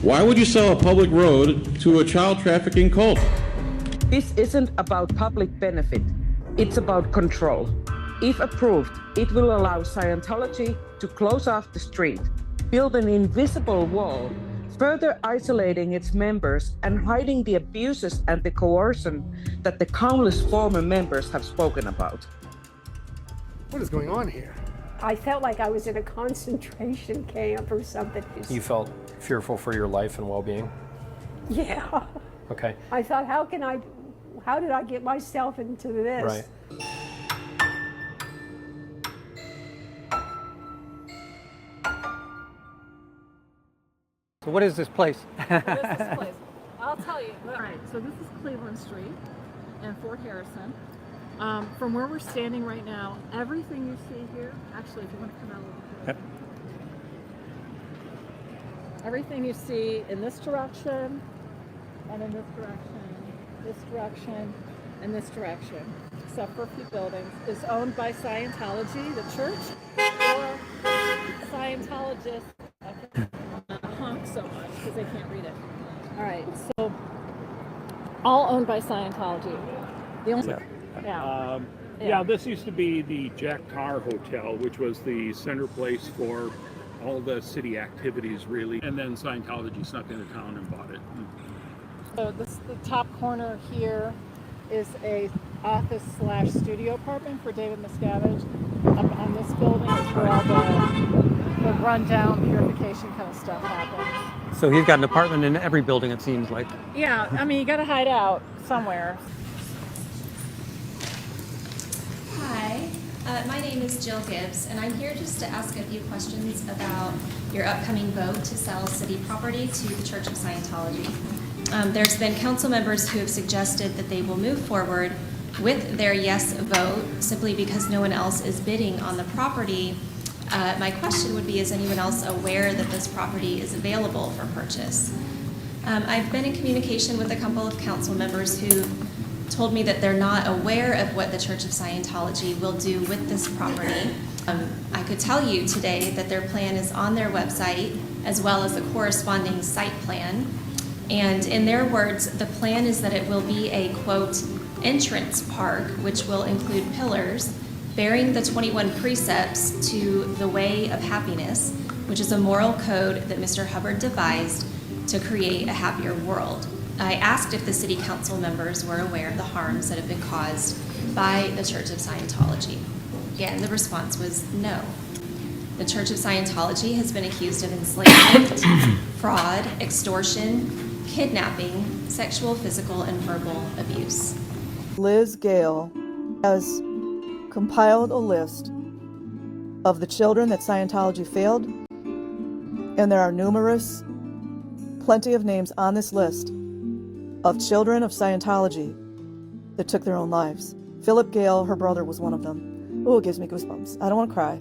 Why would you sell a public road to a child trafficking cult? This isn't about public benefit. It's about control. If approved, it will allow Scientology to close off the street, build an invisible wall, further isolating its members and hiding the abuses and the coercion that the countless former members have spoken about. What is going on here? I felt like I was in a concentration camp or something. You felt fearful for your life and well-being? Yeah. Okay. I thought, how did I get myself into this? Right. So what is this place? What is this place? I'll tell you. All right, so this is Cleveland Street and Fort Harrison. From where we're standing right now, everything you see here, actually, if you want to come out a little bit. Yep. Everything you see in this direction, and in this direction, and this direction, except for a few buildings, is owned by Scientology, the church, or Scientologists. Honk so much because they can't read it. All right, so all owned by Scientology. The only Yeah, this used to be the Jack Carr Hotel, which was the center place for all the city activities, really. And then Scientology snuck into town and bought it. So the top corner here is a office / studio apartment for David Miscavige. Up on this building is where all the rundown purification kind of stuff happens. So he's got an apartment in every building, it seems like. Yeah, I mean, you got to hide out somewhere. Hi, my name is Jill Gibbs, and I'm here just to ask a few questions about your upcoming vote to sell city property to the Church of Scientology. There's been council members who have suggested that they will move forward with their yes vote simply because no one else is bidding on the property. My question would be, is anyone else aware that this property is available for purchase? I've been in communication with a couple of council members who told me that they're not aware of what the Church of Scientology will do with this property. I could tell you today that their plan is on their website, as well as a corresponding site plan. And in their words, the plan is that it will be a, quote, entrance park, which will include pillars bearing the 21 precepts to the way of happiness, which is a moral code that Mr. Hubbard devised to create a happier world. I asked if the city council members were aware of the harms that have been caused by the Church of Scientology. Again, the response was no. The Church of Scientology has been accused of enslavement, fraud, extortion, kidnapping, sexual, physical, and verbal abuse. Liz Gale has compiled a list of the children that Scientology failed, and there are plenty of names on this list of children of Scientology that took their own lives. Philip Gale, her brother, was one of them. Oh, it gives me goosebumps. I don't want to cry.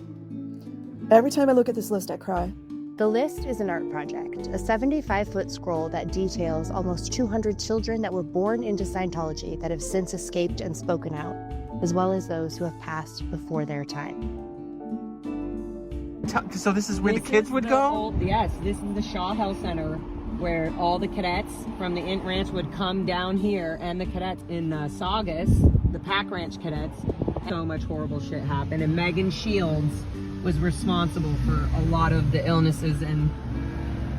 Every time I look at this list, I cry. The list is an art project, a 75-foot scroll that details almost 200 children that were born into Scientology that have since escaped and spoken out, as well as those who have passed before their time. So this is where the kids would go? Yes, this is the Shaw Health Center, where all the cadets from the Int Ranch would come down here, and the cadets in Saugus, the Pack Ranch cadets, so much horrible shit happened, and Megan Shields was responsible for a lot of the illnesses and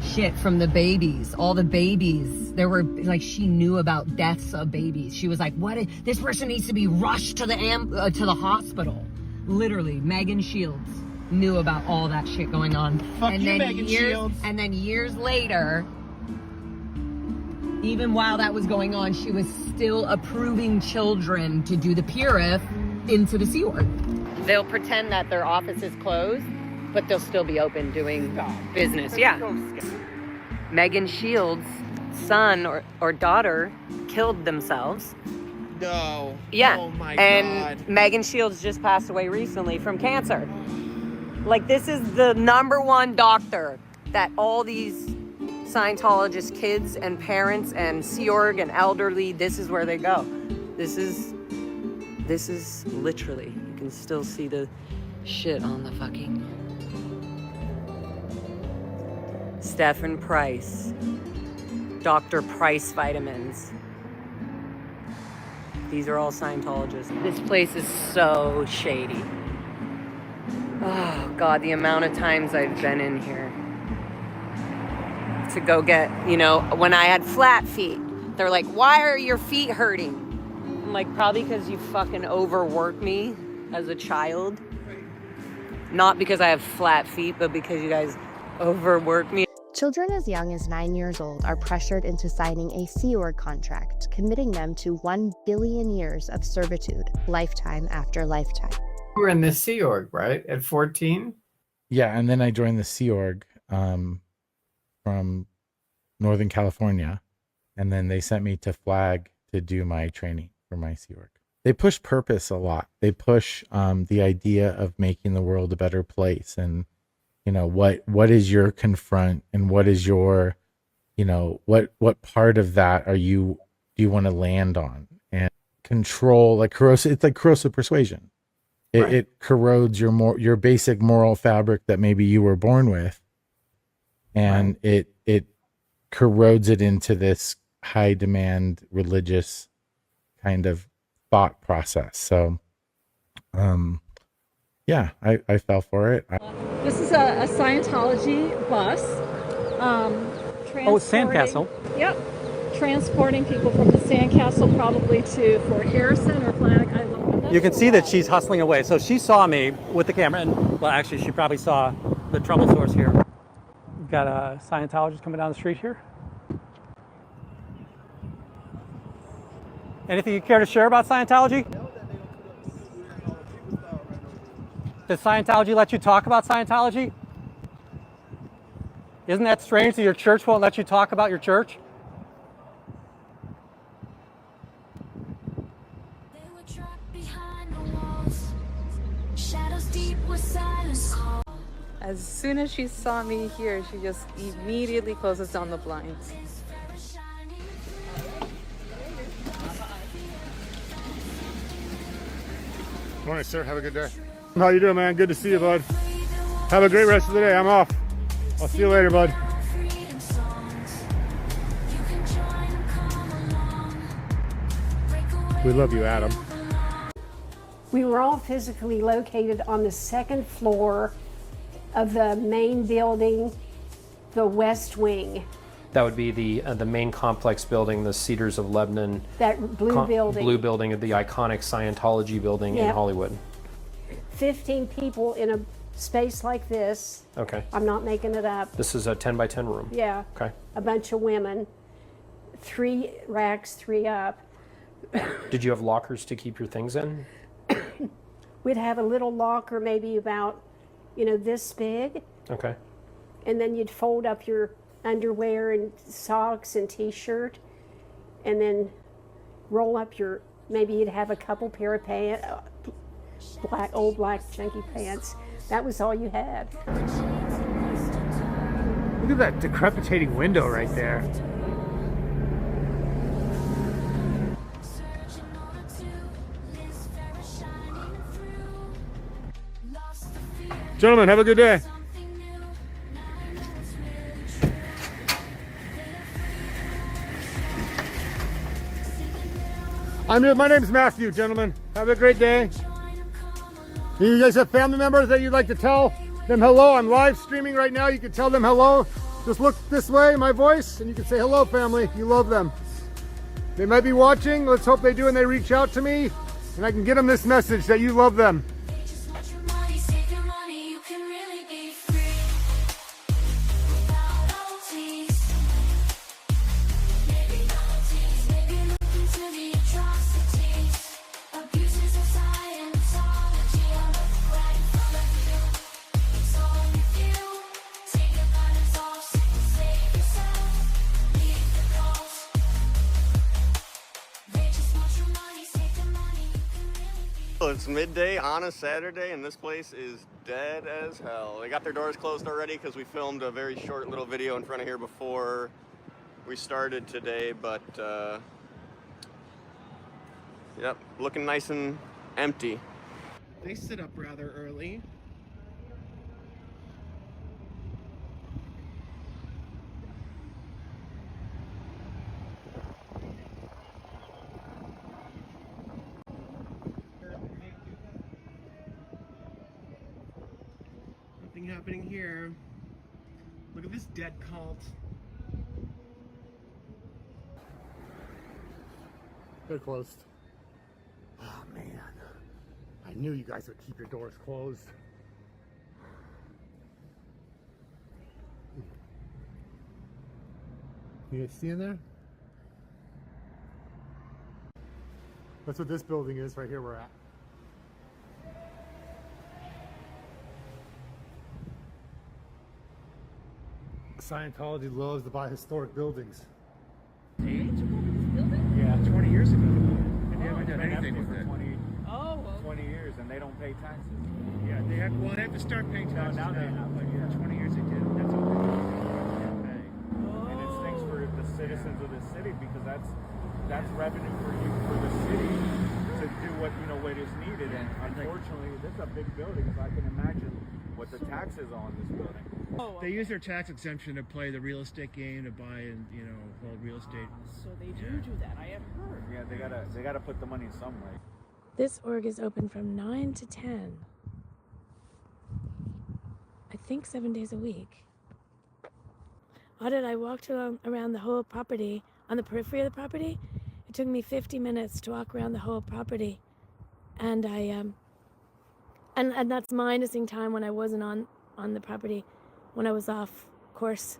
shit from the babies. All the babies, there were, like, she knew about deaths of babies. She was like, this person needs to be rushed to the hospital. Literally, Megan Shields knew about all that shit going on. Megan Shields. And then years later, even while that was going on, she was still approving children to do the purif into the Sea Ward. They'll pretend that their office is closed, but they'll still be open doing business. Yeah. Megan Shields' son or daughter killed themselves. No. Yeah. Oh my and God. Megan Shields just passed away recently from cancer. Like, this is the #1 doctor that all these Scientologist kids and parents and Sea Org and elderly, this is where they go. This is literally, you can still see the shit on the fucking Stephen Price. Dr. Price vitamins. These are all Scientologists. This place is so shady. Oh God, the amount of times I've been in here to go get, you know, when I had flat feet, they're like, why are your feet hurting? I'm like, probably because you fucking overworked me as a child. Not because I have flat feet, but because you guys overworked me. Children as young as 9 years old are pressured into signing a Sea Org contract, committing them to 1 billion years of servitude, lifetime after lifetime. You were in the Sea Org, right? At 14? Yeah, and then I joined the Sea Org from Northern California, and then they sent me to Flag to do my training for my Sea Org. They push purpose a lot. They push the idea of making the world a better place, and you know, what is your confront, and what is your, you know, what part of that do you want to land on? And control, like corrosive, it's like corrosive persuasion. It corrodes your basic moral fabric that maybe you were born with, and it corrodes it into this high demand religious kind of thought process. So yeah, I fell for it. This is a Scientology bus. Sandcastle. Yep. Transporting people from the Sandcastle probably to Fort Harrison or Flag. I love it. You can see that she's hustling away. So she saw me with the camera, and well, actually, she probably saw the trouble source here. We've got a Scientologist coming down the street here. Anything you care to share about Scientology? Does Scientology let you talk about Scientology? Isn't that strange that your church won't let you talk about your church? As soon as she saw me here, she just immediately closes down the blinds. Morning, sir. Have a good day. How you doing, man? Good to see you, bud. Have a great rest of the day. I'm off. I'll see you later, bud. We love you, Adam. We were all physically located on the second floor of the main building, the West Wing. That would be the main complex building, the Cedars of Lebanon. That blue building. Blue building of the iconic Scientology building in Hollywood. 15 people in a space like this. Okay. I'm not making it up. This is a 10 by 10 room. Yeah. Okay. A bunch of women. 3 racks, 3 up. Did you have lockers to keep your things in? We'd have a little locker maybe about, you know, this big. Okay. And then you'd fold up your underwear and socks and t-shirt, and then roll up your, maybe you'd have a couple pair of pants, old black chunky pants. That was all you had. Look at that decrepitating window right there. Gentlemen, have a good day. My name's Matthew, gentlemen. Have a great day. You guys have family members that you'd like to tell them hello? I'm live streaming right now. You can tell them hello. Just look this way, my voice, and you can say hello, family. You love them. They might be watching. Let's hope they do and they reach out to me, and I can get them this message that you love them. It's midday on a Saturday and this place is dead as hell. They got their doors closed already because we filmed a very short little video in front of here before we started today, but yep, looking nice and empty. They sit up rather early. happening here. Look at this dead cult. They're closed. Oh man, I knew you guys would keep your doors closed. You guys see in there? That's what this building is right here we're at. Scientology loves to buy historic buildings. Yeah, 20 years ago. And they haven't done anything with it. 20 years, and they don't pay taxes. Yeah, they have. Well, they have to start paying taxes now. They have, but yeah, 20 years they did. That's all they pay. And it stinks for the citizens of the city because that's revenue for you for the city to do what what is needed. And unfortunately, this is a big building, so I can imagine what the taxes on this building. They use their tax exemption to play the real estate game, to buy and hold real estate. So they do that. I have heard. Yeah, they gotta put the money in some way. This org is open from 9 to 10. I think 7 days a week. I walked around the whole property, on the periphery of the property. It took me 50 minutes to walk around the whole property. And and that's minusing time when I wasn't on the property, when I was off course.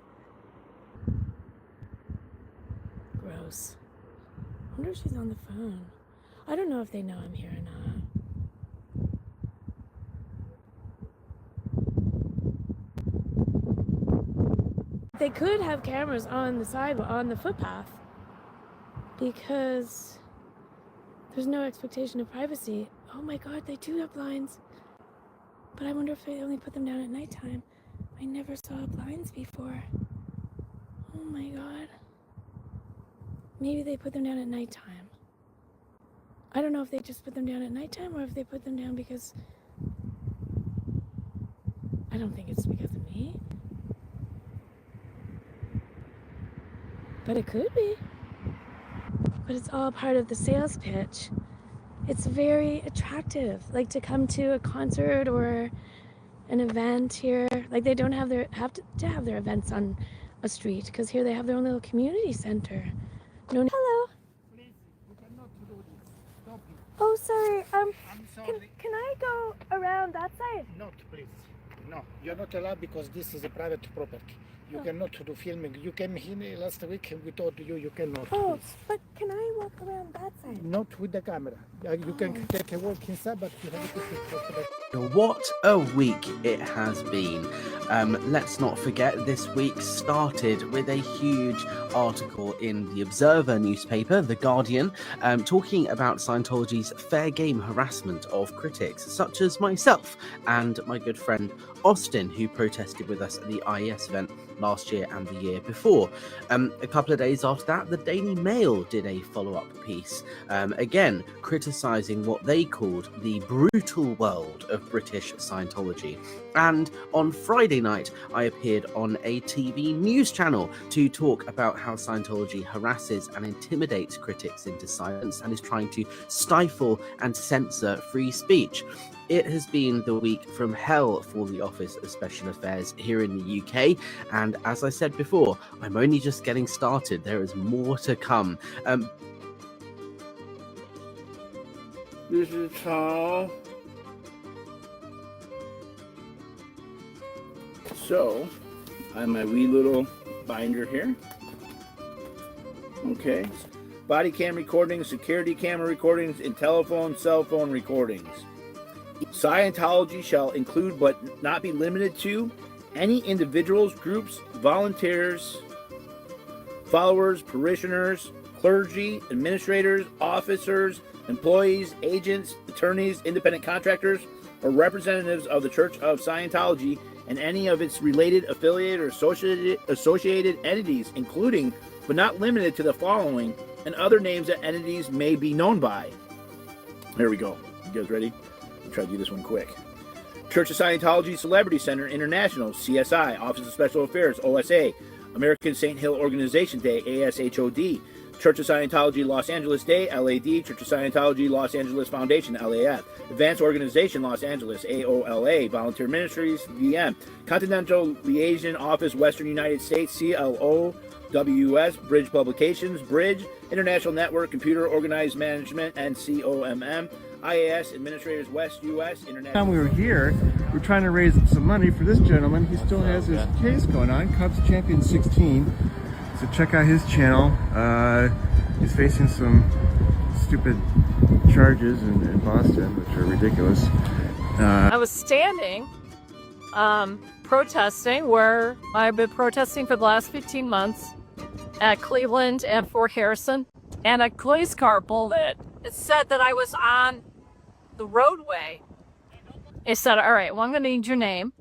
Gross. I wonder if she's on the phone. I don't know if they know I'm here or not. They could have cameras on the sidewalk, on the footpath, because there's no expectation of privacy. Oh my God, they do have blinds. But I wonder if they only put them down at nighttime. I never saw blinds before. Oh my God. Maybe they put them down at nighttime. I don't know if they just put them down at nighttime or if they put them down because... I don't think it's because of me. But it could be. But it's all part of the sales pitch. It's very attractive, like to come to a concert or an event here. Like they don't have to have their events on a street, because here they have their own little community center. No. Hello. Please, you cannot do this. Stop it. Oh, sorry. I'm sorry. Can I go around that side? Not, please. No, you're not allowed because this is a private property. You cannot do filming. You came here last week and we told you cannot. Oh, please. but can I walk around that side? Not with the camera. You can take a walk inside, but you have to take What a week it has been. Let's not forget this week started with a huge article in the Observer newspaper, The Guardian, talking about Scientology's fair game harassment of critics such as myself and my good friend Austin, who protested with us at the IES event last year and the year before. A couple of days after that, the Daily Mail did a follow-up piece, again criticising what they called the brutal world of British Scientology. And on Friday night, I appeared on a TV news channel to talk about how Scientology harasses and intimidates critics into silence and is trying to stifle and censor free speech. It has been the week from hell for the Office of Special Affairs here in the UK, and as I said before, I'm only just getting started. There is more to come. This is Tom. So, I have my wee little binder here. Okay. Body cam recordings, security camera recordings, and telephone, cell phone recordings. Scientology shall include, but not be limited to, any individuals, groups, volunteers, followers, parishioners, clergy, administrators, officers, employees, agents, attorneys, independent contractors, or representatives of the Church of Scientology and any of its related, affiliated, or associated entities, including, but not limited to, the following, and other names that entities may be known by. There we go. You guys ready? I'll try to do this one quick. Church of Scientology Celebrity Center International, CSI, Office of Special Affairs, OSA, American St. Hill Organization Day, ASHOD. Church of Scientology Los Angeles Day, LAD. Church of Scientology Los Angeles Foundation, LAF. Advanced Organization Los Angeles, AOLA. Volunteer Ministries, VM. Continental Liaison Office, Western United States, CLOWS. Bridge Publications, Bridge. International Network, Computer Organized Management, and COMM. IAS Administrators West US International. Time we were here, we're trying to raise some money for this gentleman. He still has his case going on, Cubs Champion 16. So check out his channel. He's facing some stupid charges in Boston, which are ridiculous. I was standing, protesting where I've been protesting for the last 15 months at Cleveland and Fort Harrison, and a police car pulled in. It said that I was on the roadway. It said, all right, well, I'm going to need your name.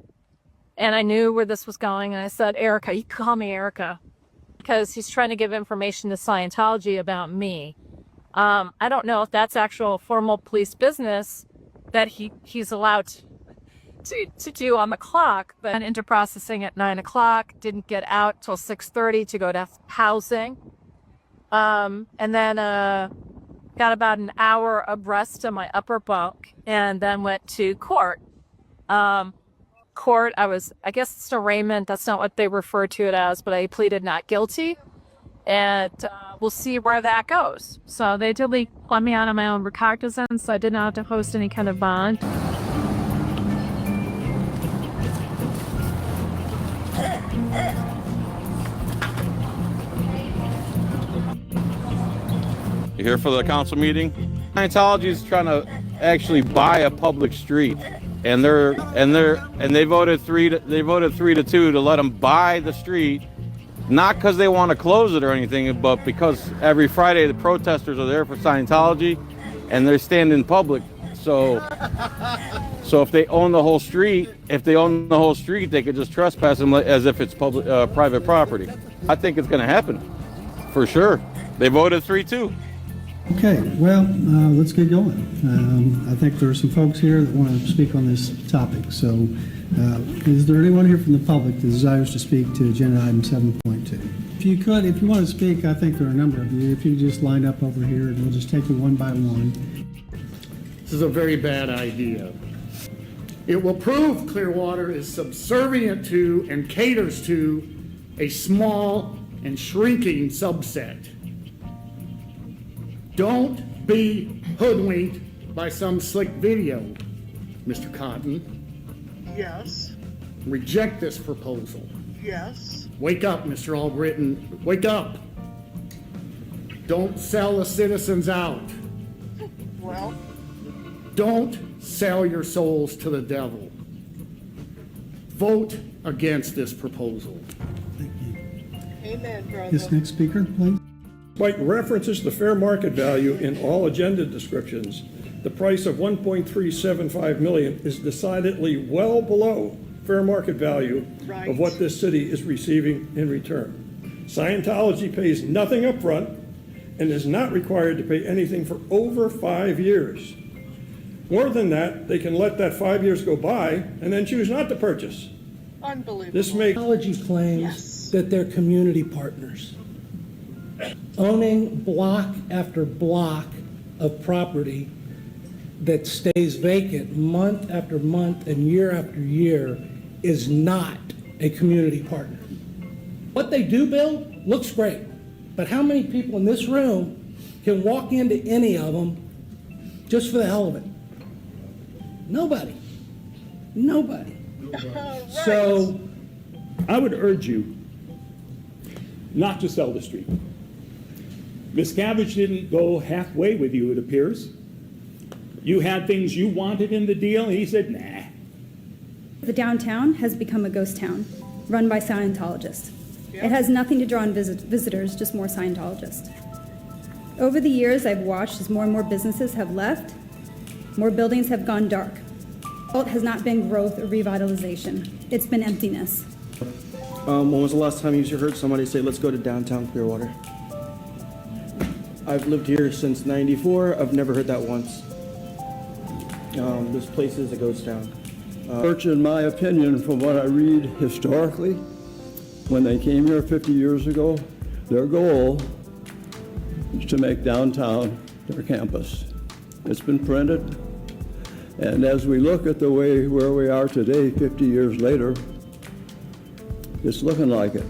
And I knew where this was going. And I said, Erica, you can call me Erica. Because he's trying to give information to Scientology about me. I don't know if that's actual formal police business that he's allowed to do on the clock. But I went into processing at 9 o'clock. Didn't get out till 6:30 to go to housing. And then got about an hour of rest in my upper bunk, and then went to court. I guess it's arraignment. That's not what they refer to it as, but I pleaded not guilty, and we'll see where that goes. So they did let me out of my own recognizance, so I did not have to host any kind of bond. You here for the council meeting? Scientology is trying to actually buy a public street, and they voted 3-2 to let them buy the street, not because they want to close it or anything, but because every Friday the protesters are there for Scientology, and they're standing public. So if they own the whole street, they could just trespass them as if it's public, private property. I think it's going to happen, for sure. They voted 3-2. Okay, well, let's get going. I think there are some folks here that want to speak on this topic. So is there anyone here from the public that desires to speak to agenda item 7.2? If you want to speak, I think there are a number of you. If you just line up over here, and we'll just take you one by one. This is a very bad idea. It will prove Clearwater is subservient to and caters to a small and shrinking subset. Don't be hoodwinked by some slick video, Mr. Cotton. Yes. Reject this proposal. Yes. Wake up, Mr. Albritton. Wake up. Don't sell the citizens out. Well. Don't sell your souls to the devil. Vote against this proposal. Thank you. Amen, brother. This next speaker, please. Like references the fair market value in all agenda descriptions, the price of $1.375 million is decidedly well below fair market value of what this city is receiving in return. Scientology pays nothing up front and is not required to pay anything for over 5 years. More than that, they can let that 5 years go by and then choose not to purchase. Unbelievable. This makes Scientology claims that they're community partners, owning block after block of property that stays vacant month after month and year after year is not a community partner. What they do build looks great, but how many people in this room can walk into any of them just for the hell of it? Nobody. Nobody. Right. So I would urge you not to sell the street. Miscavige didn't go halfway with you, it appears. You had things you wanted in the deal, and he said, nah. The downtown has become a ghost town, run by Scientologists. It has nothing to draw in visitors, just more Scientologists. Over the years, I've watched as more and more businesses have left, more buildings have gone dark. It has not been growth or revitalization. It's been emptiness. When was the last time you heard somebody say, let's go to downtown Clearwater? I've lived here since '94. I've never heard that once. This place is a ghost town. Church, in my opinion, from what I read historically, when they came here 50 years ago, their goal is to make downtown their campus. It's been printed, and as we look at the way where we are today, 50 years later, it's looking like it.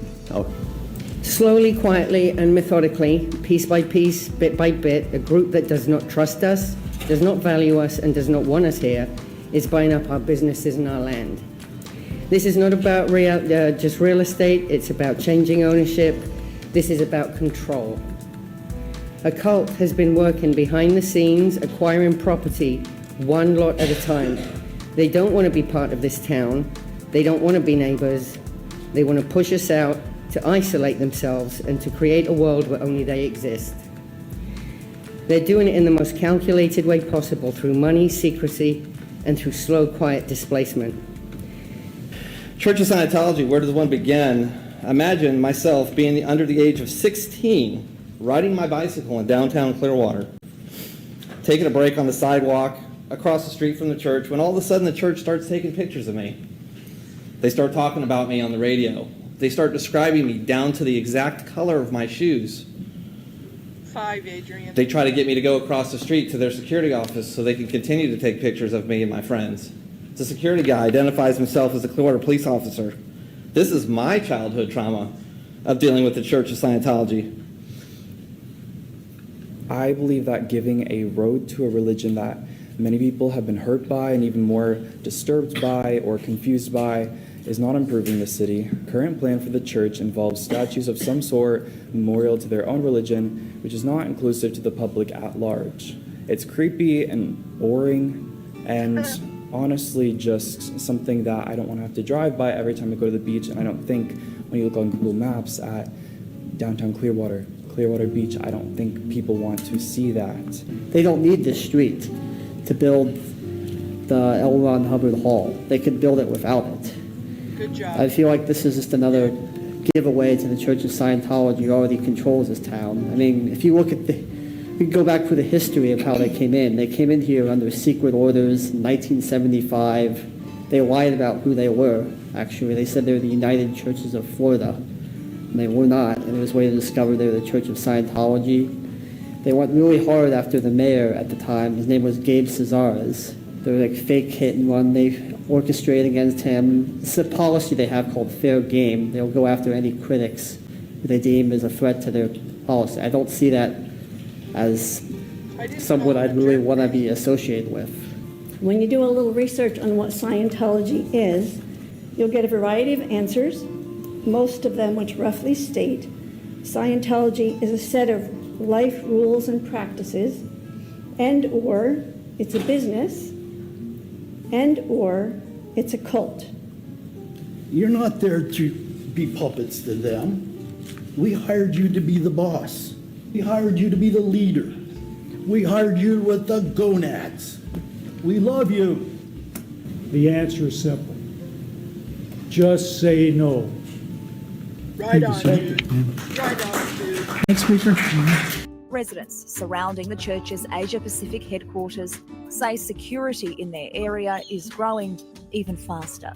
Slowly, quietly, and methodically, piece by piece, bit by bit, a group that does not trust us, does not value us, and does not want us here is buying up our businesses and our land. This is not about just real estate, it's about changing ownership. This is about control. A cult has been working behind the scenes, acquiring property one lot at a time. They don't want to be part of this town. They don't want to be neighbors. They want to push us out, to isolate themselves, and to create a world where only they exist. They're doing it in the most calculated way possible, through money, secrecy, and through slow, quiet displacement. Church of Scientology, where does one begin? Imagine myself being under the age of 16, riding my bicycle in downtown Clearwater, taking a break on the sidewalk across the street from the church, when all of a sudden the church starts taking pictures of me. They start talking about me on the radio. They start describing me down to the exact color of my shoes. 5, Adrian. They try to get me to go across the street to their security office so they can continue to take pictures of me and my friends. The security guy identifies himself as a Clearwater police officer. This is my childhood trauma of dealing with the Church of Scientology. I believe that giving a road to a religion that many people have been hurt by and even more disturbed by or confused by is not improving the city. Current plan for the church involves statues of some sort memorial to their own religion, which is not inclusive to the public at large. It's creepy and boring and honestly just something that I don't want to have to drive by every time I go to the beach. And I don't think when you look on Google Maps at downtown Clearwater Beach, I don't think people want to see that. They don't need this street to build the L. Ron Hubbard Hall. They could build it without it. Good job. I feel like this is just another giveaway to the Church of Scientology, who already controls this town. I mean, if you look at we can go back through the history of how they came in. They came in here under secret orders in 1975. They lied about who they were, actually. They said they were the United Churches of Florida. And they were not, and it was a way to discover they were the Church of Scientology. They went really hard after the mayor at the time. His name was Gabe Cesares. They were like fake hit and run. They orchestrated against him. It's a policy they have called fair game. They'll go after any critics who they deem as a threat to their policy. I don't see that as someone I'd really want to be associated with. When you do a little research on what Scientology is, you'll get a variety of answers, most of them which roughly state Scientology is a set of life rules and practices, and or it's a business, and or it's a cult. You're not there to be puppets to them. We hired you to be the boss. We hired you to be the leader. We hired you with the gonads. We love you. The answer is simple. Just say no. Right on, dude. Right on, dude. Next speaker. Residents surrounding the church's Asia Pacific headquarters say security in their area is growing even faster.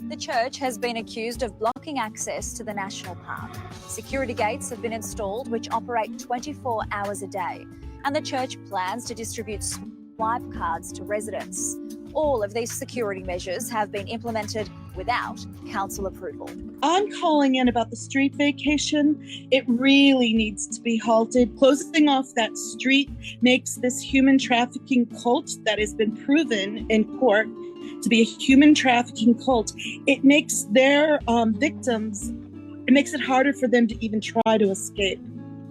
The church has been accused of blocking access to the national park. Security gates have been installed which operate 24 hours a day, and the church plans to distribute swipe cards to residents. All of these security measures have been implemented without council approval. I'm calling in about the street vacation. It really needs to be halted. Closing off that street makes this human trafficking cult that has been proven in court to be a human trafficking cult. It makes their victims, it makes it harder for them to even try to escape.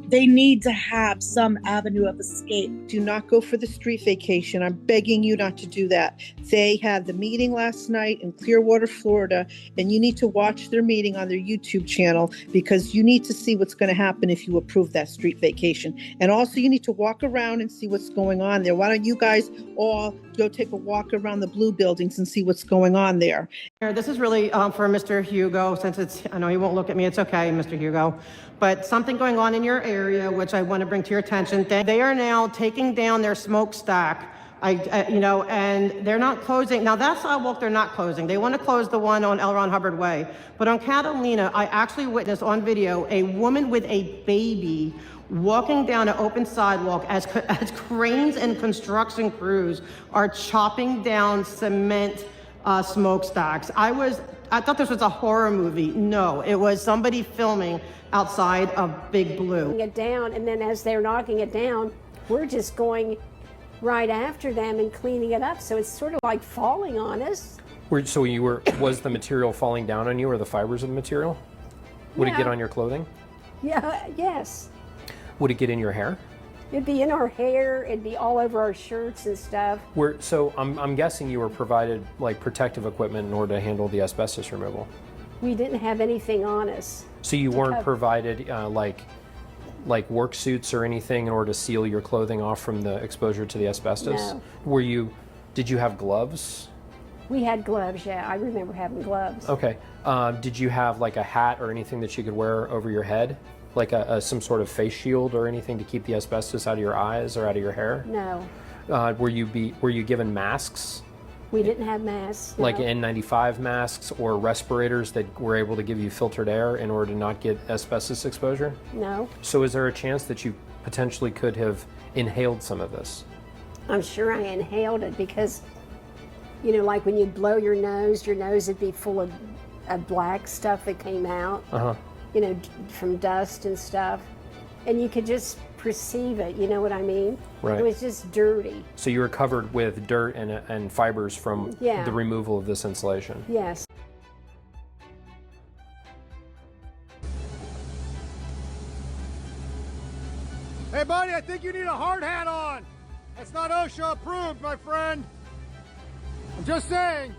They need to have some avenue of escape. Do not go for the street vacation. I'm begging you not to do that. They had the meeting last night in Clearwater, Florida, and you need to watch their meeting on their YouTube channel because you need to see what's going to happen if you approve that street vacation. And also you need to walk around and see what's going on there. Why don't you guys all go take a walk around the blue buildings and see what's going on there? This is really for Mr. Hugo, since I know he won't look at me. It's okay, Mr. Hugo. But something going on in your area, which I want to bring to your attention. They are now taking down their smokestack And they're not closing. Now that sidewalk, they're not closing. They want to close the one on L. Ron Hubbard Way. But on Catalina, I actually witnessed on video a woman with a baby walking down an open sidewalk as cranes and construction crews are chopping down cement smokestacks. I thought this was a horror movie. No, it was somebody filming outside of Big Blue. It down, and then as they're knocking it down, we're just going right after them and cleaning it up. So it's sort of like falling on us. So was the material falling down on you, or the fibers of the material? Would it get on your clothing? Yeah, yes. Would it get in your hair? It'd be in our hair, it'd be all over our shirts and stuff. So I'm guessing you were provided like protective equipment in order to handle the asbestos removal. We didn't have anything on us. So you weren't provided like work suits or anything in order to seal your clothing off from the exposure to the asbestos? No. Did you have gloves? We had gloves, yeah. I remember having gloves. Okay. Did you have like a hat or anything that you could wear over your head? Like some sort of face shield or anything to keep the asbestos out of your eyes or out of your hair? No. Were you given masks? We didn't have masks. No. Like N95 masks or respirators that were able to give you filtered air in order to not get asbestos exposure? No. So is there a chance that you potentially could have inhaled some of this? I'm sure I inhaled it because, like when you'd blow your nose would be full of black stuff that came out. Uh-huh. From dust and stuff. And you could just perceive it, you know what I mean? Right. It was just dirty. So you were covered with dirt and fibers from Yeah. the removal of this insulation? Yes. Hey, buddy, I think you need a hard hat on. That's not OSHA approved, my friend. I'm just saying.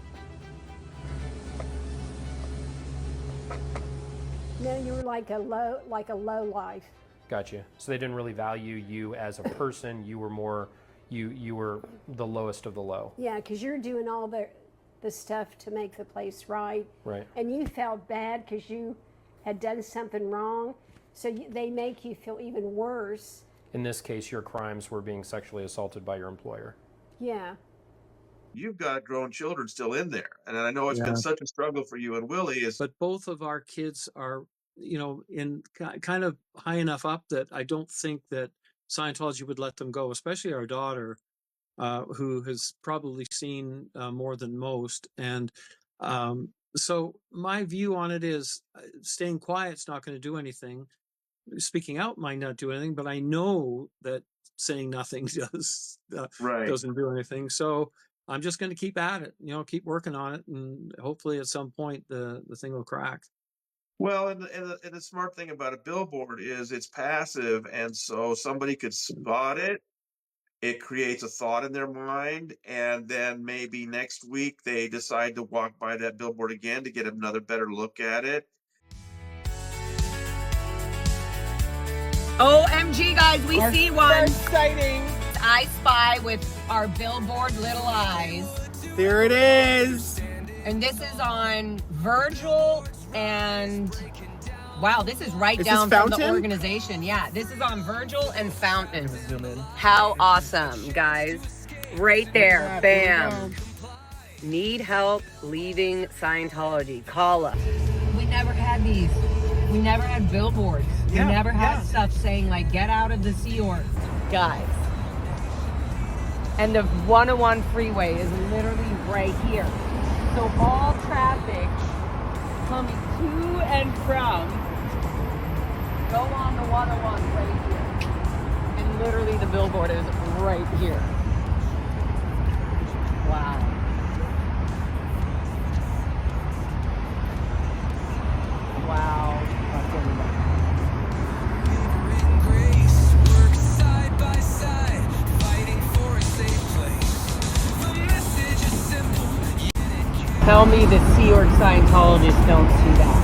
No, you were like a low life. Gotcha. So they didn't really value you as a person. You were more, you were the lowest of the low. Yeah, because you're doing all the stuff to make the place right. Right. And you felt bad because you had done something wrong. So they make you feel even worse. In this case, your crimes were being sexually assaulted by your employer. Yeah. You've got grown children still in there. And I know it's been such a struggle for you and Willie. But both of our kids are, in kind of high enough up that I don't think that Scientology would let them go, especially our daughter, who has probably seen more than most. And so my view on it is staying quiet's not going to do anything. Speaking out might not do anything, but I know that saying nothing doesn't do anything. So I'm just going to keep at it, keep working on it, and hopefully at some point the thing will crack. Well, and the smart thing about a billboard is it's passive, and so somebody could spot it. It creates a thought in their mind, and then maybe next week they decide to walk by that billboard again to get another better look at it. OMG, guys, we see one. Exciting. I Spy with our billboard little eyes. There it is. And this is on Virgil and, wow, this is right Is down this from the Fountain? organization. Yeah, this is on Virgil and Fountain. How awesome, guys. Right there, bam. Need help leaving Scientology, call us. We never had these. We never had billboards. We never had stuff saying like, get out of the Sea Org. Guys. And the 101 freeway is literally right here. So all traffic coming to and from go on the 101 right here. And literally the billboard is right here. Wow. Wow. Tell me the Sea Org Scientologists don't see that.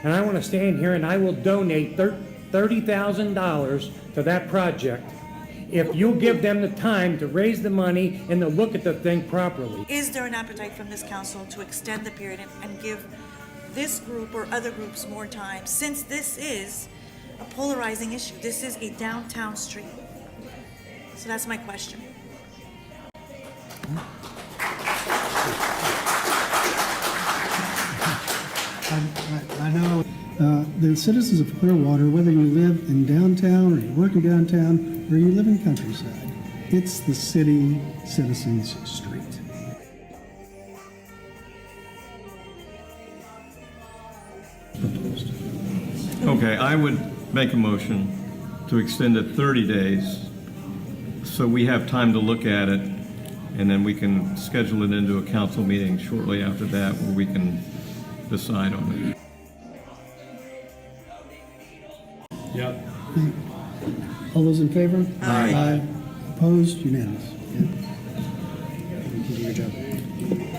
and I want to stand here and I will donate $30,000 to that project if you'll give them the time to raise the money and to look at the thing properly. Is there an appetite from this council to extend the period and give this group or other groups more time, since this is a polarizing issue? This is a downtown street. So that's my question. I know the citizens of Clearwater, whether you live in downtown or you work in downtown or you live in countryside, it's the city citizens street. Proposed. Okay, I would make a motion to extend it 30 days so we have time to look at it, and then we can schedule it into a council meeting shortly after that where we can decide on it. Yep. All those in favor? Aye. Aye. Opposed? Unanimous. Yeah. You can do your job.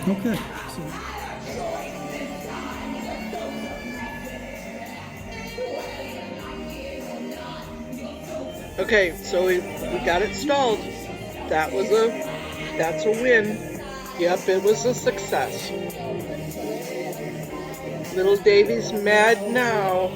Okay. Okay, so we got it stalled. That's a win. Yep, it was a success. Little Davey's mad now.